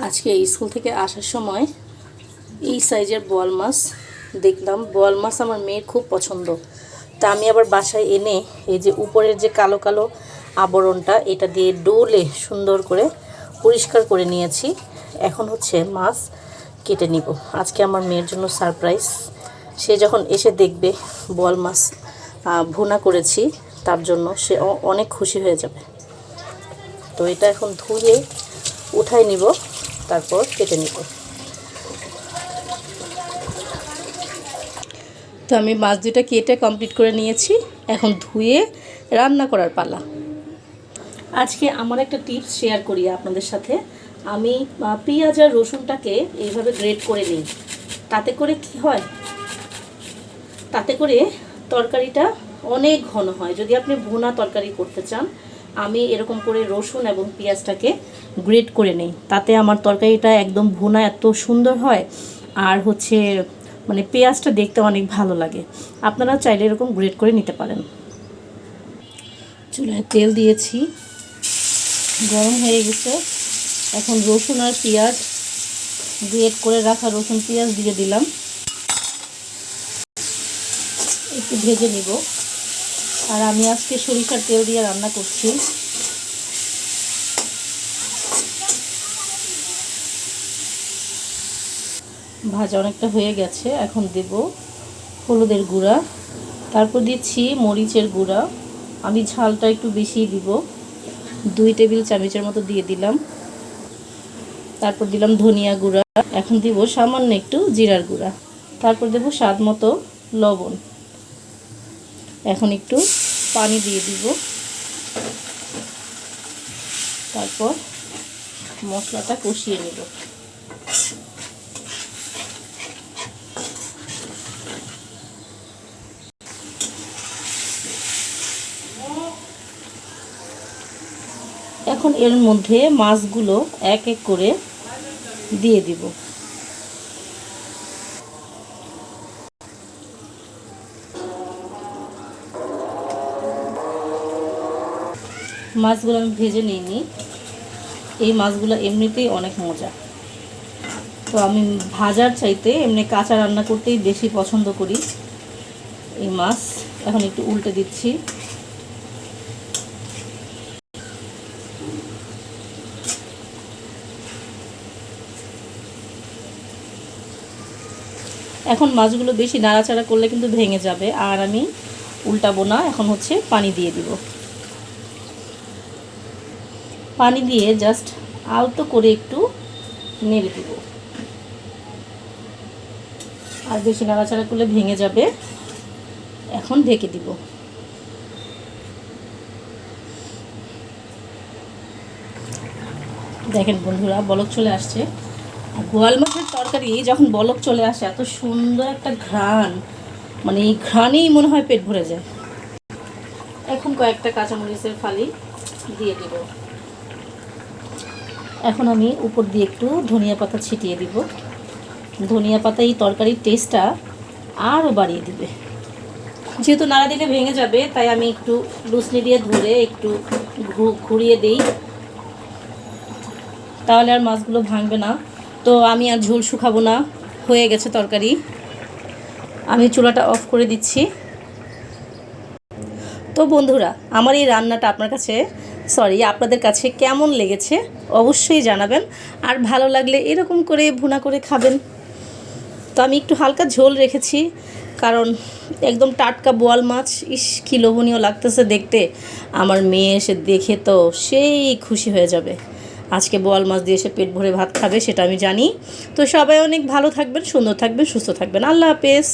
আজকে স্কুল থেকে আসার সময় এই সাইজের বোয়াল মাছ দেখলাম। বোয়াল মাছ আমার মেয়ের খুব পছন্দ। তা আমি আবার বাসায় এনে এই যে উপরের যে কালো কালো আবরণটা এটা দিয়ে ডোলে সুন্দর করে পরিষ্কার করে নিয়েছি। এখন হচ্ছে মাছ কেটে নিব। আজকে আমার মেয়ের জন্য সারপ্রাইজ। সে যখন এসে দেখবে বোয়াল মাছ ভুনা করেছি তার জন্য সে অনেক খুশি হয়ে যাবে। তো এটা এখন ধুয়ে উঠাই নিব, তারপর কেটে নিব। তো আমি মাছ দুটা কেটে কমপ্লিট করে নিয়েছি, এখন ধুয়ে রান্না করার পালা। আজকে আমার একটা টিপস শেয়ার করি আপনাদের সাথে। আমি পেঁয়াজ আর রসুনটাকে এইভাবে গ্রেট করে নিই। তাতে করে কি হয়, তাতে করে তরকারিটা অনেক ঘন হয়। যদি আপনি ভুনা তরকারি করতে চান, আমি এরকম করে রসুন এবং পেঁয়াজটাকে গ্রেট করে নিই। তাতে আমার তরকারিটা একদম ভুনা এত সুন্দর হয়। আর হচ্ছে মানে পেঁয়াজটা দেখতে অনেক ভালো লাগে। আপনারা চাইলে এরকম গ্রেট করে নিতে পারেন। চুলায় তেল দিয়েছি, গরম হয়ে গেছে। এখন রসুন আর পেঁয়াজ গ্রেট করে রাখা রসুন পেঁয়াজ দিয়ে দিলাম, একটু ভেজে নিব। আর আমি আজকে সরিষার তেল দিয়ে রান্না করছি। ভাজা অনেকটা হয়ে গেছে, এখন দেব হলুদের গুঁড়া, তারপর দিচ্ছি মরিচের গুঁড়া। আমি ঝালটা একটু বেশি দিব, 2 টেবিল চামচের মতো দিয়ে দিলাম। তারপর দিলাম ধনিয়া গুঁড়া। এখন দিব সামান্য একটু জিরার গুঁড়া। তারপর দেব স্বাদ মতো লবণ। এখন একটু পানি দিয়ে দিব। তারপর মশলাটা কষিয়ে নেব। এখন এর মধ্যে মাছগুলো এক এক করে দিয়ে দিব। মাছগুলো আমি ভেজে নিইনি, এই মাছগুলো এমনিতেই অনেক মজা। তো আমি ভাজার চাইতে এমনি কাঁচা রান্না করতেই বেশি পছন্দ করি এই মাছ। এখন একটু উল্টে দিচ্ছি। এখন মাছগুলো বেশি নাড়াচাড়া করলে কিন্তু ভেঙে যাবে, আর আমি উল্টাবো না। এখন হচ্ছে পানি দিয়ে দিব। পানি দিয়ে জাস্ট আলতো করে একটু নেড়ে দিব, আর বেশি নাড়াচাড়া করলে ভেঙে যাবে। এখন ঢেকে দিব। দেখেন বন্ধুরা, বলক চলে আসছে। বোয়াল মাছের তরকারি যখন বলক চলে আসে, এত সুন্দর একটা ঘ্রাণ, মানে এই ঘ্রাণেই মনে হয় পেট ভরে যায়। এখন কয়েকটা কাঁচামরিচের ফালি দিয়ে দেব। এখন আমি উপর দিয়ে একটু ধনিয়া পাতা ছিটিয়ে দিব। ধনিয়া পাতা এই তরকারির টেস্টটা আরও বাড়িয়ে দিবে। যেহেতু নাড়া দিলে ভেঙে যাবে, তাই আমি একটু লুসনি দিয়ে ধরে একটু ঘুরিয়ে দিই, তাহলে আর মাছগুলো ভাঙবে না। তো আমি আর ঝোল শুকাবো না, হয়ে গেছে তরকারি। আমি চুলাটা অফ করে দিচ্ছি। তো বন্ধুরা, আমার এই রান্নাটা আপনাদের কাছে কেমন লেগেছে অবশ্যই জানাবেন। আর ভালো লাগলে এরকম করে ভুনা করে খাবেন। তো আমি একটু হালকা ঝোল রেখেছি, কারণ একদম টাটকা বোয়াল মাছ, কি লোভনীয় লাগতেছে দেখতে। আমার মেয়ে এসে দেখে তো সেই খুশি হয়ে যাবে। আজকে বোয়াল মাছ দিয়ে এসে পেট ভরে ভাত খাবে, সেটা আমি জানি। তো সবাই অনেক ভালো থাকবেন, সুন্দর থাকবেন, সুস্থ থাকবেন। আল্লাহ হাফেজ।